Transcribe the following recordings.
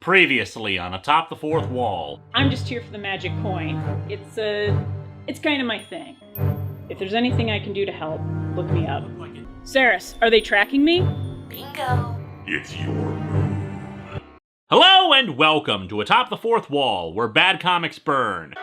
Previously on Atop the Fourth Wall. I'm just here for the magic coin. It's kind of my thing. If there's anything I can do to help, look me up. Saris, are they tracking me? Bingo. It's your move. Hello and welcome to Atop the Fourth Wall, where bad comics burn.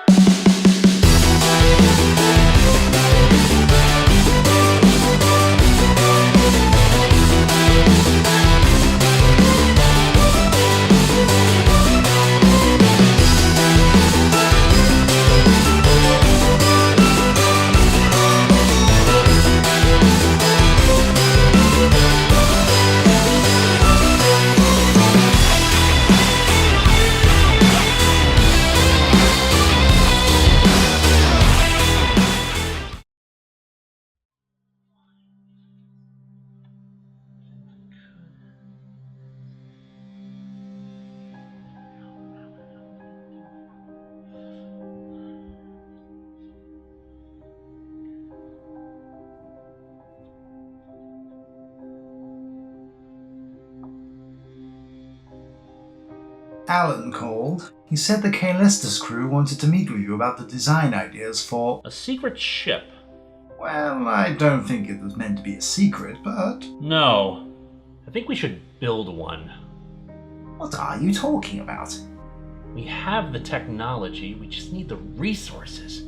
Alan called. He said the K-Lester's crew wanted to meet with you about the design ideas for... A secret ship? Well, I don't think it was meant to be a secret, but... No. I think we should build one. What are you talking about? We have the technology, we just need the resources.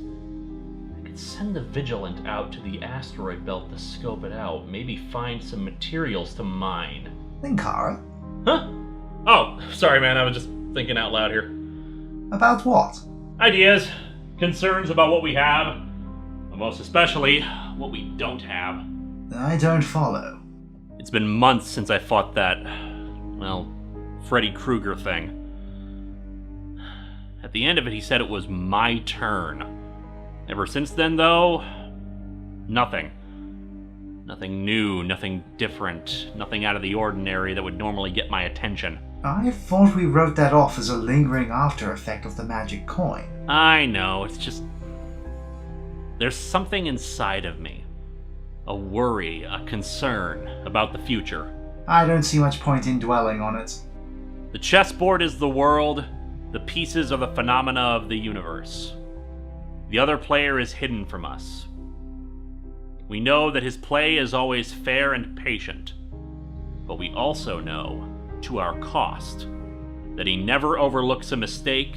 I could send the Vigilant out to the asteroid belt to scope it out, maybe find some materials to mine. Linkara? Huh? Oh, sorry man, I was just thinking out loud here. About what? Ideas, concerns about what we have, but most especially, what we don't have. I don't follow. It's been months since I fought that, well, Freddy Krueger thing. At the end of it, he said it was my turn. Ever since then, though, nothing. Nothing new, nothing different, nothing out of the ordinary that would normally get my attention. I thought we wrote that off as a lingering after effect of the magic coin. I know, it's just... There's something inside of me. A worry, a concern about the future. I don't see much point in dwelling on it. The chessboard is the world, the pieces are the phenomena of the universe. The other player is hidden from us. We know that his play is always fair and patient, but we also know, to our cost, that he never overlooks a mistake,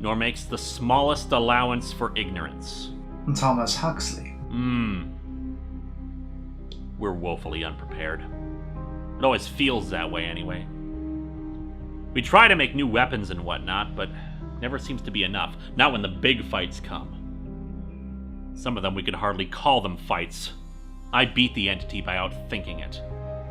nor makes the smallest allowance for ignorance. Thomas Huxley. We're woefully unprepared. It always feels that way anyway. We try to make new weapons and whatnot, but never seems to be enough. Not when the big fights come. Some of them we could hardly call them fights. I beat the entity by outthinking it.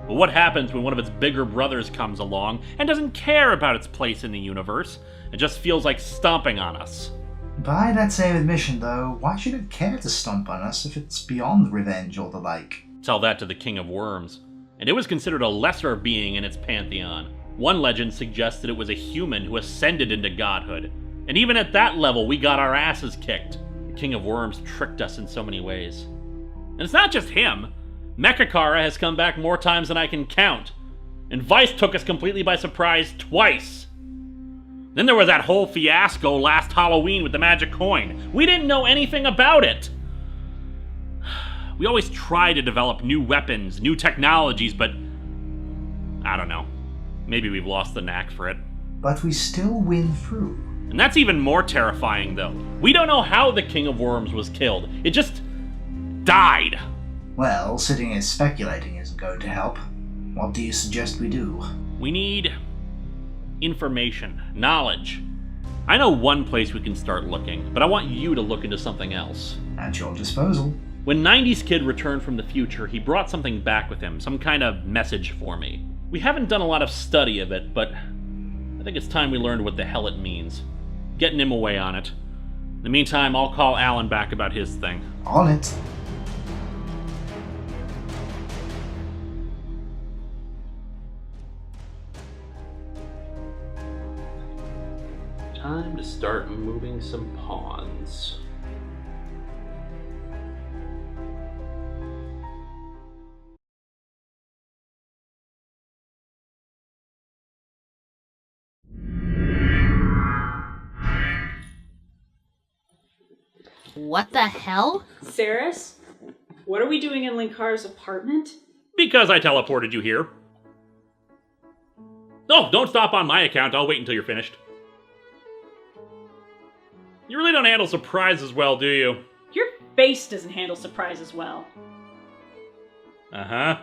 But what happens when one of its bigger brothers comes along and doesn't care about its place in the universe, and just feels like stomping on us? By that same admission, though, why should it care to stomp on us if it's beyond revenge or the like? Tell that to the King of Worms. And it was considered a lesser being in its pantheon. One legend suggests that it was a human who ascended into godhood. And even at that level, we got our asses kicked. The King of Worms tricked us in so many ways. And it's not just him. Mechakara has come back more times than I can count. And Vice took us completely by surprise twice. Then there was that whole fiasco last Halloween with the magic coin. We didn't know anything about it. We always try to develop new weapons, new technologies, but I don't know. Maybe we've lost the knack for it. But we still win through. And that's even more terrifying, though. We don't know how the King of Worms was killed. It just died. Well, sitting here speculating isn't going to help. What do you suggest we do? We need information, knowledge. I know one place we can start looking, but I want you to look into something else. At your disposal. When 90s Kid returned from the future, he brought something back with him, some kind of message for me. We haven't done a lot of study of it, but I think it's time we learned what the hell it means. Getting him away on it. In the meantime, I'll call Alan back about his thing. On it. Time to start moving some pawns. What the hell? Saris, what are we doing in Linkar's apartment? Because I teleported you here. Oh, don't stop on my account. I'll wait until you're finished. You really don't handle surprises well, do you? Your face doesn't handle surprises well. Uh-huh.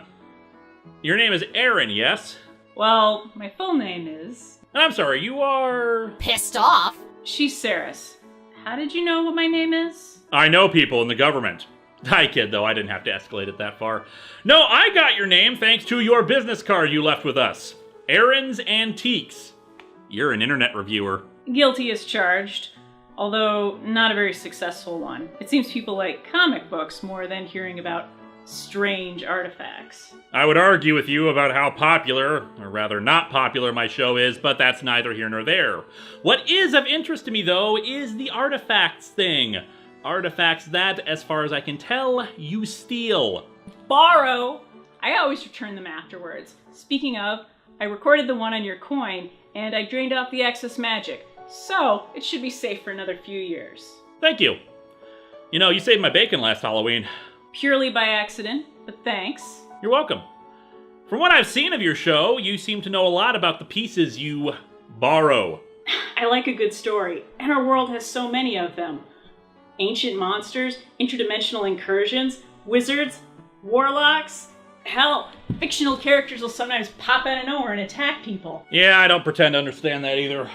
Your name is Aaron, yes? Well, my full name is... I'm sorry, you are... Pissed off? She's Saris. How did you know what my name is? I know people in the government. I kid, though. I didn't have to escalate it that far. No, I got your name thanks to your business card you left with us. Aaron's Antiques. You're an internet reviewer. Guilty as charged, although not a very successful one. It seems people like comic books more than hearing about strange artifacts. I would argue with you about how popular, or rather not popular, my show is, but that's neither here nor there. What is of interest to me, though, is the artifacts thing. Artifacts that, as far as I can tell, you steal. Borrow! I always return them afterwards. Speaking of, I recorded the one on your coin, and I drained off the excess magic, so it should be safe for another few years. Thank you. You know, you saved my bacon last Halloween. Purely by accident, but thanks. You're welcome. From what I've seen of your show, you seem to know a lot about the pieces you borrow. I like a good story, and our world has so many of them. Ancient monsters, interdimensional incursions, wizards, warlocks. Hell, fictional characters will sometimes pop out of nowhere and attack people. Yeah, I don't pretend to understand that either.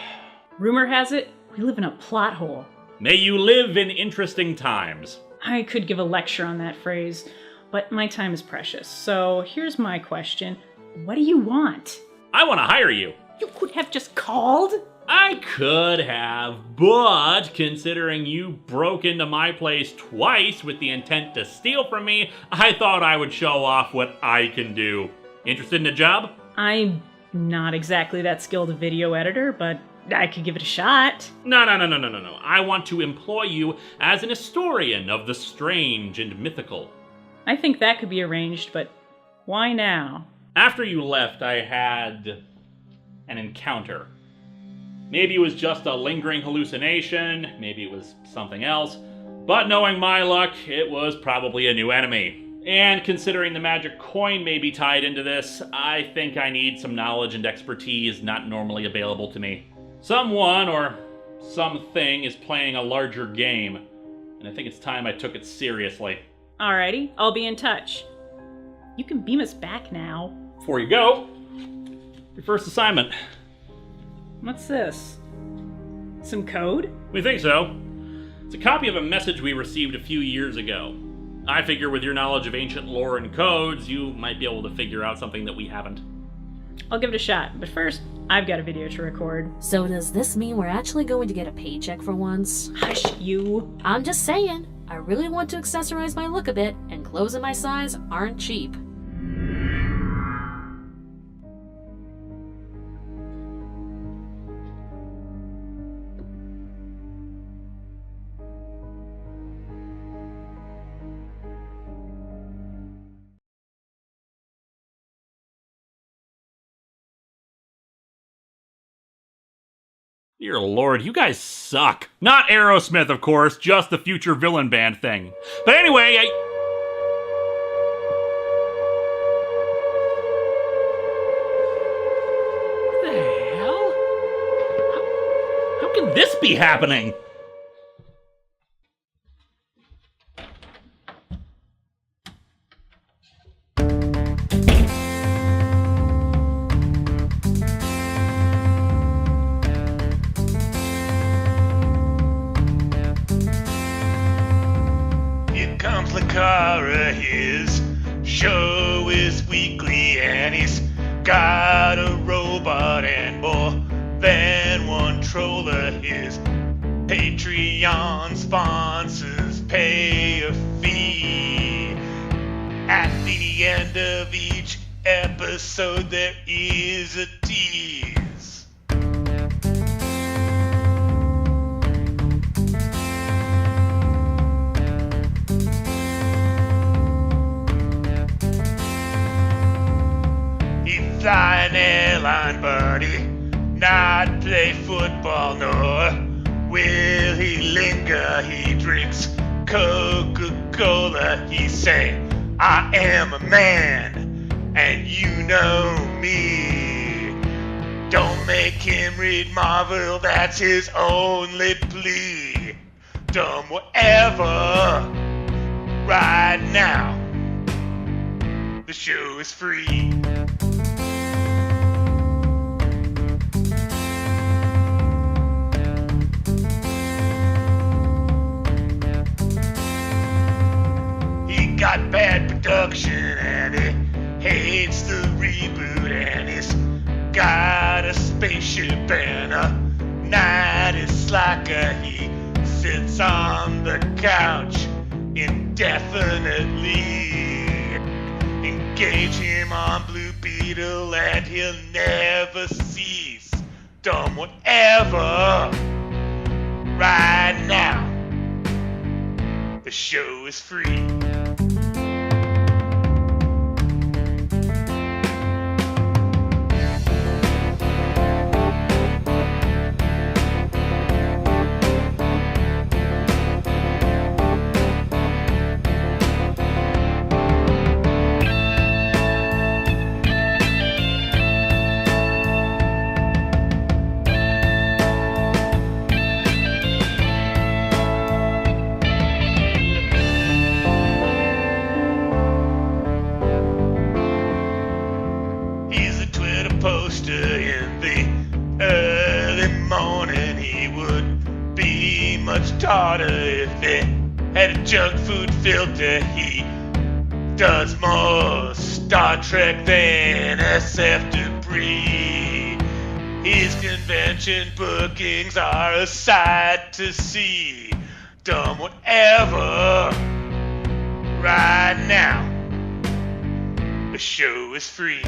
Rumor has it, we live in a plot hole. May you live in interesting times. I could give a lecture on that phrase, but my time is precious. So here's my question. What do you want? I want to hire you. You could have just called. I could have, but considering you broke into my place twice with the intent to steal from me, I thought I would show off what I can do. Interested in a job? I'm not exactly that skilled a video editor, but I could give it a shot. No. I want to employ you as an historian of the strange and mythical. I think that could be arranged, but why now? After you left, I had an encounter. Maybe it was just a lingering hallucination, maybe it was something else, but knowing my luck, it was probably a new enemy. And considering the magic coin may be tied into this, I think I need some knowledge and expertise not normally available to me. Someone or something is playing a larger game, and I think it's time I took it seriously. Alrighty, I'll be in touch. You can beam us back now. Before you go, your first assignment. What's this? Some code? We think so. It's a copy of a message we received a few years ago. I figure with your knowledge of ancient lore and codes, you might be able to figure out something that we haven't. I'll give it a shot, but first, I've got a video to record. So does this mean we're actually going to get a paycheck for once? Hush, you. I'm just saying, I really want to accessorize my look a bit, and clothes in my size aren't cheap. Dear Lord, you guys suck. Not Aerosmith, of course, just the future villain band thing. But anyway, What the hell? How can this be happening? His show is weekly and he's got a robot and more than one troller. His Patreon sponsors pay a fee. At the end of each episode there is a tease. Fly an airline buddy, not play football, nor will he linger. He drinks Coca-Cola, he say, I am a man, and you know me. Don't make him read Marvel, that's his only plea. Dumb whatever, right now, the show is free. He got bad production and he hates the reboot, and he's got a spaceship and a night is slacker. He sits on the couch indefinitely. Engage him on Blue Beetle and he'll never cease. Dumb whatever, right now, the show is free. He's a Twitter poster in the early morning. He would be much taller if they had a junk food filter. He does more Star Trek than SF Debris. His convention bookings are a sight to see. Dumb whatever, right now, the show is free.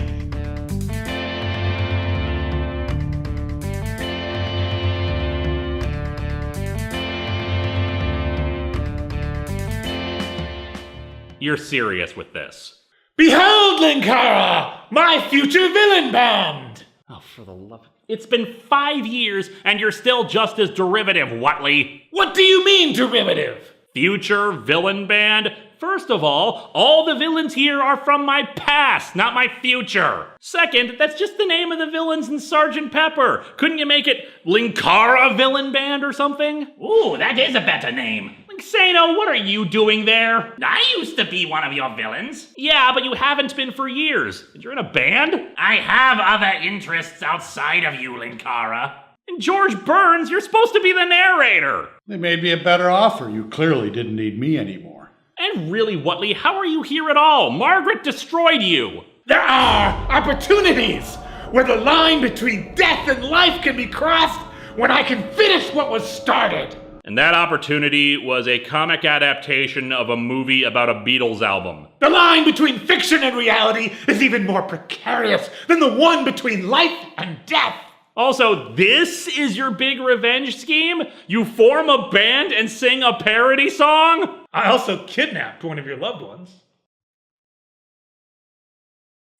You're serious with this. Behold, Linkara, my future villain band! Oh, for the love... It's been 5 years, and you're still just as derivative, Whatley. What do you mean, derivative? Future villain band? First of all the villains here are from my past, not my future. Second, that's just the name of the villains in Sgt. Pepper. Couldn't you make it Linkara Villain Band or something? Ooh, that is a better name. Xano, what are you doing there? I used to be one of your villains. Yeah, but you haven't been for years. You're in a band? I have other interests outside of you, Linkara. And George Burns, you're supposed to be the narrator. They made me a better offer. You clearly didn't need me anymore. And really, Whatley, how are you here at all? Margaret destroyed you. There are opportunities where the line between death and life can be crossed when I can finish what was started. And that opportunity was a comic adaptation of a movie about a Beatles album. The line between fiction and reality is even more precarious than the one between life and death. Also, this is your big revenge scheme? You form a band and sing a parody song? I also kidnapped one of your loved ones.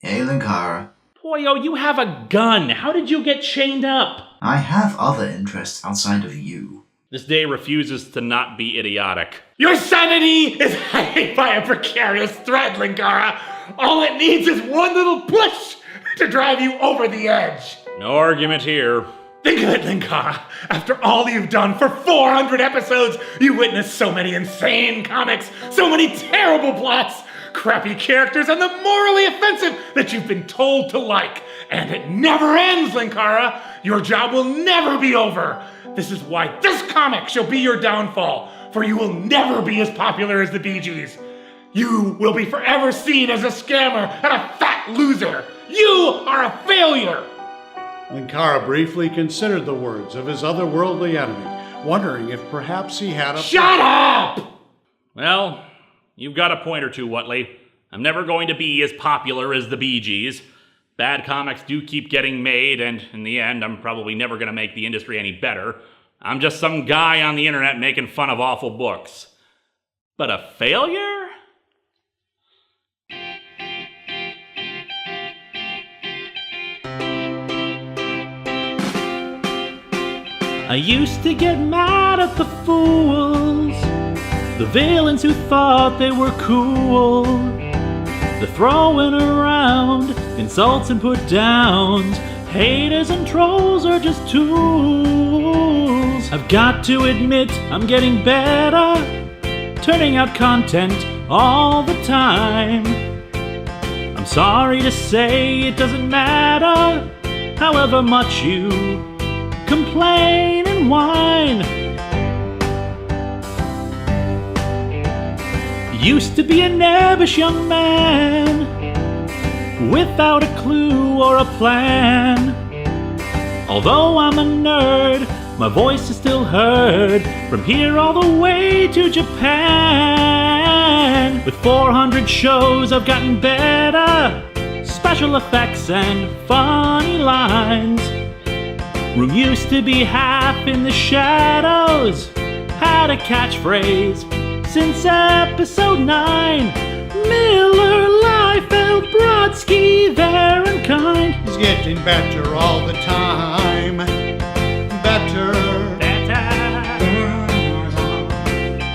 Hey, Linkara. Poyo, you have a gun. How did you get chained up? I have other interests outside of you. This day refuses to not be idiotic. Your sanity is hanging by a precarious thread, Linkara. All it needs is one little push to drive you over the edge. No argument here. Think of it, Linkara. After all you've done for 400 episodes, you witnessed so many insane comics, so many terrible plots, crappy characters, and the morally offensive that you've been told to like. And it never ends, Linkara. Your job will never be over. This is why this comic shall be your downfall, for you will never be as popular as the Bee Gees. You will be forever seen as a scammer and a fat loser. You are a failure. Linkara briefly considered the words of his otherworldly enemy, wondering if perhaps he had a... Shut up! Well, you've got a point or two, Whatley. I'm never going to be as popular as the Bee Gees. Bad comics do keep getting made, and in the end, I'm probably never going to make the industry any better. I'm just some guy on the internet making fun of awful books. But a failure? I used to get mad at the fools, The villains who thought they were cool, the throwing around insults and put downs. Haters and trolls are just tools. I've got to admit I'm getting better, turning out content all the time. I'm sorry to say it doesn't matter however much you complain and whine. Used to be a nebbish young man without a clue or a plan. Although I'm a nerd, my voice is still heard from here all the way to Japan. With 400 shows I've gotten better, special effects and funny lines. Room used to be half in the shadows, had a catchphrase since episode 9. Miller, Liefeld, Brodsky, they're unkind. He's getting better all the time. Better.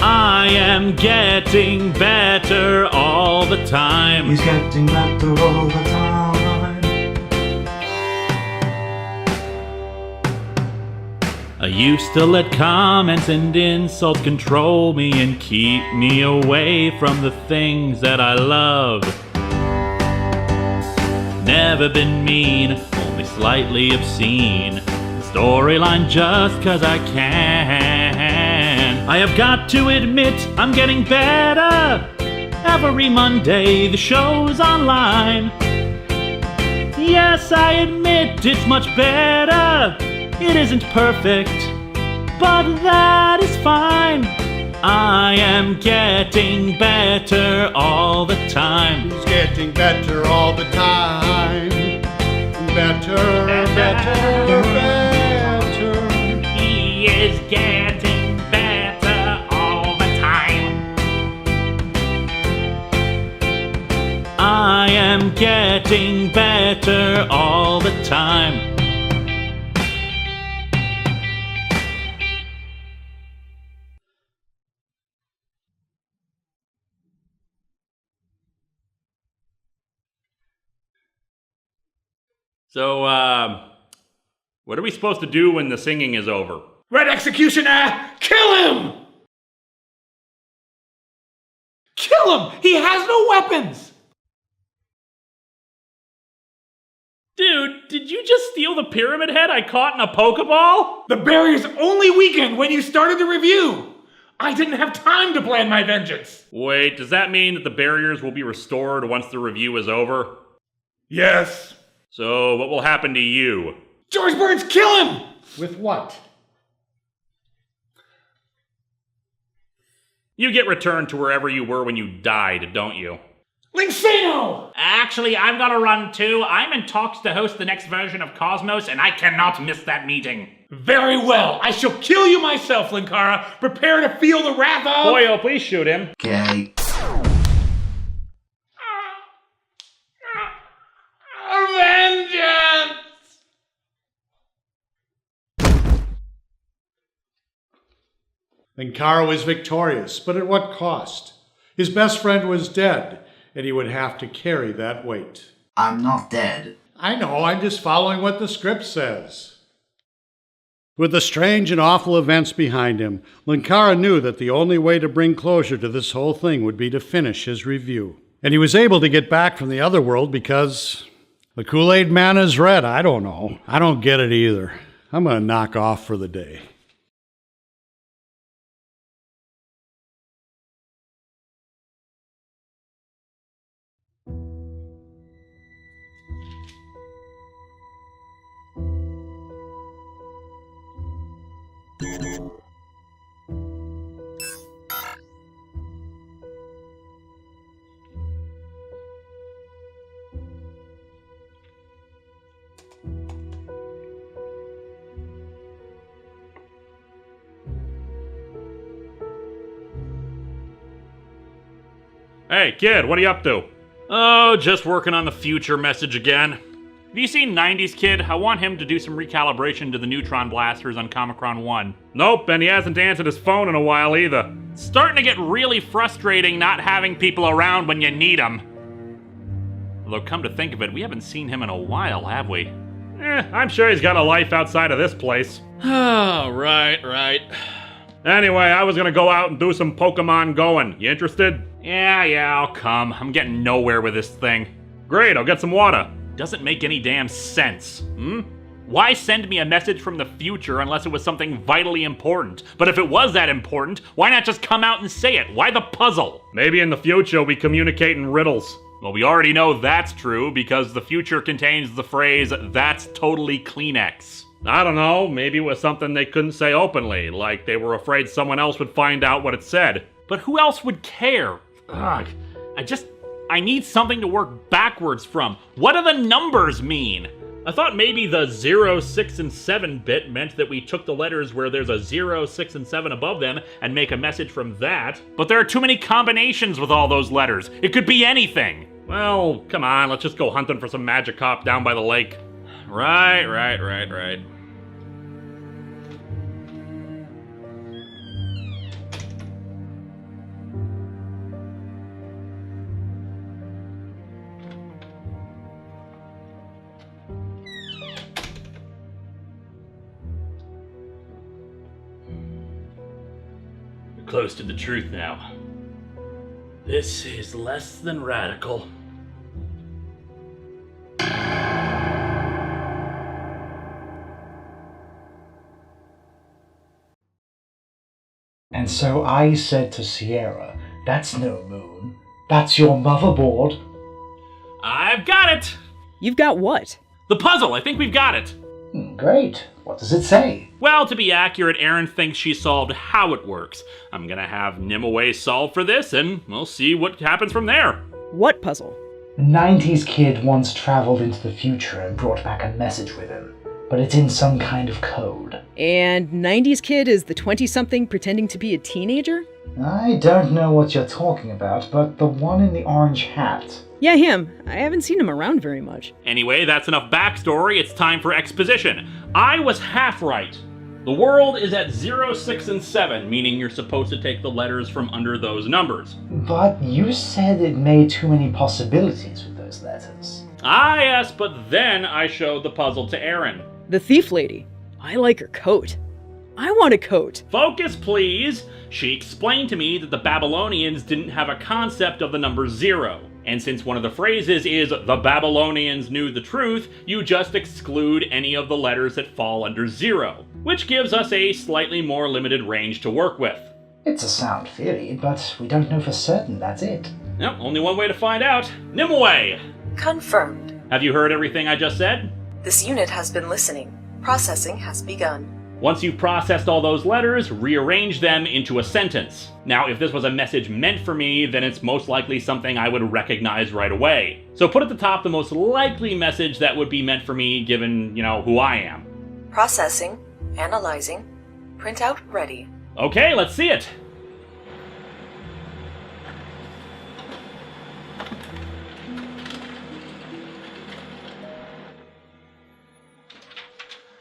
I am getting better all the time. He's getting better all the time. I used to let comments and insults control me and keep me away from the things that I love. Never been mean, only slightly obscene. Storyline just 'cause I can. I have got to admit I'm getting better. Every Monday the show's online. Yes, I admit it's much better. It isn't perfect, but that is fine. I am getting better all the time. He's getting better all the time. Better, better, better. He is getting better all the time. I am getting better all the time. So, what are we supposed to do when the singing is over? Red Executioner, kill him! Kill him! He has no weapons! Dude, did you just steal the pyramid head I caught in a Pokeball? The barriers only weakened when you started the review. I didn't have time to plan my vengeance. Wait, does that mean that the barriers will be restored once the review is over? Yes. So, what will happen to you? George Burns, kill him! With what? You get returned to wherever you were when you died, don't you? Lingsano! Actually, I've got to run too. I'm in talks to host the next version of Cosmos, and I cannot miss that meeting. Very well. I shall kill you myself, Linkara. Prepare to feel the wrath of... Boyo, please shoot him. Okay. Vengeance! Linkara was victorious, but at what cost? His best friend was dead, and he would have to carry that weight. I'm not dead. I know, I'm just following what the script says. With the strange and awful events behind him, Linkara knew that the only way to bring closure to this whole thing would be to finish his review. And he was able to get back from the other world because the Kool-Aid man is red. I don't know. I don't get it either. I'm going to knock off for the day. Hey, kid, what are you up to? Oh, just working on the future message again. Have you seen 90s Kid? I want him to do some recalibration to the neutron blasters on Comicron 1. Nope, and he hasn't answered his phone in a while either. It's starting to get really frustrating not having people around when you need them. Although, come to think of it, we haven't seen him in a while, have we? I'm sure he's got a life outside of this place. Oh, right. Anyway, I was gonna go out and do some Pokemon going. You interested? Yeah, I'll come. I'm getting nowhere with this thing. Great, I'll get some water. Doesn't make any damn sense. Why send me a message from the future unless it was something vitally important? But if it was that important, why not just come out and say it? Why the puzzle? Maybe in the future we communicate in riddles. Well, we already know that's true because the future contains the phrase, "That's totally Kleenex." I don't know, maybe it was something they couldn't say openly, like they were afraid someone else would find out what it said. But who else would care? Ugh, I need something to work backwards from. What do the numbers mean? I thought maybe the 0, 6, and 7 bit meant that we took the letters where there's a 0, 6, and 7 above them and make a message from that. But there are too many combinations with all those letters. It could be anything. Well, come on, let's just go hunting for some Magikarp down by the lake. Right. We're close to the truth now. This is less than radical. And so I said to Sierra, "That's no moon. That's your motherboard." I've got it! You've got what? The puzzle! I think we've got it! Great. What does it say? Well, to be accurate, Erin thinks she solved how it works. I'm gonna have Nimue solve for this, and we'll see what happens from there. What puzzle? A 90s kid once traveled into the future and brought back a message with him, but it's in some kind of code. And 90s kid is the 20-something pretending to be a teenager? I don't know what you're talking about, but the one in the orange hat. Yeah, him. I haven't seen him around very much. Anyway, that's enough backstory. It's time for exposition. I was half right. The world is at 0, 6, and 7, meaning you're supposed to take the letters from under those numbers. But you said it made too many possibilities with those letters. Ah, yes, but then I showed the puzzle to Erin. The thief lady. I like her coat. I want a coat. Focus, please. She explained to me that the Babylonians didn't have a concept of the number 0. And since one of the phrases is, "the Babylonians knew the truth," you just exclude any of the letters that fall under 0, which gives us a slightly more limited range to work with. It's a sound theory, but we don't know for certain that's it. Yep, only one way to find out. Nimue! Confirmed. Have you heard everything I just said? This unit has been listening. Processing has begun. Once you've processed all those letters, rearrange them into a sentence. Now, if this was a message meant for me, then it's most likely something I would recognize right away. So put at the top the most likely message that would be meant for me given, who I am. Processing. Analyzing. Printout ready. Okay, let's see it.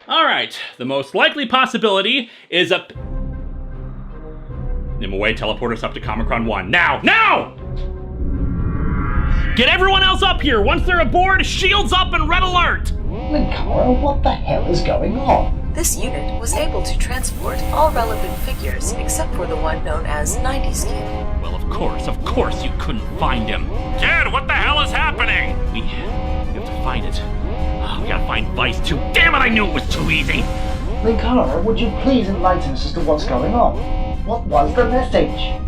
Alright, the most likely possibility is a... Nimue, teleport us up to Comicron 1. Now! Get everyone else up here! Once they're aboard, shields up and red alert! Linkara, what the hell is going on? This unit was able to transport all relevant figures except for the one known as 90s Kid. Well, of course you couldn't find him. Kid, what the hell is happening? We have to find it. Oh, we gotta find Vice too. Damn it, I knew it was too easy! Linkara, would you please enlighten us as to what's going on? What was the message?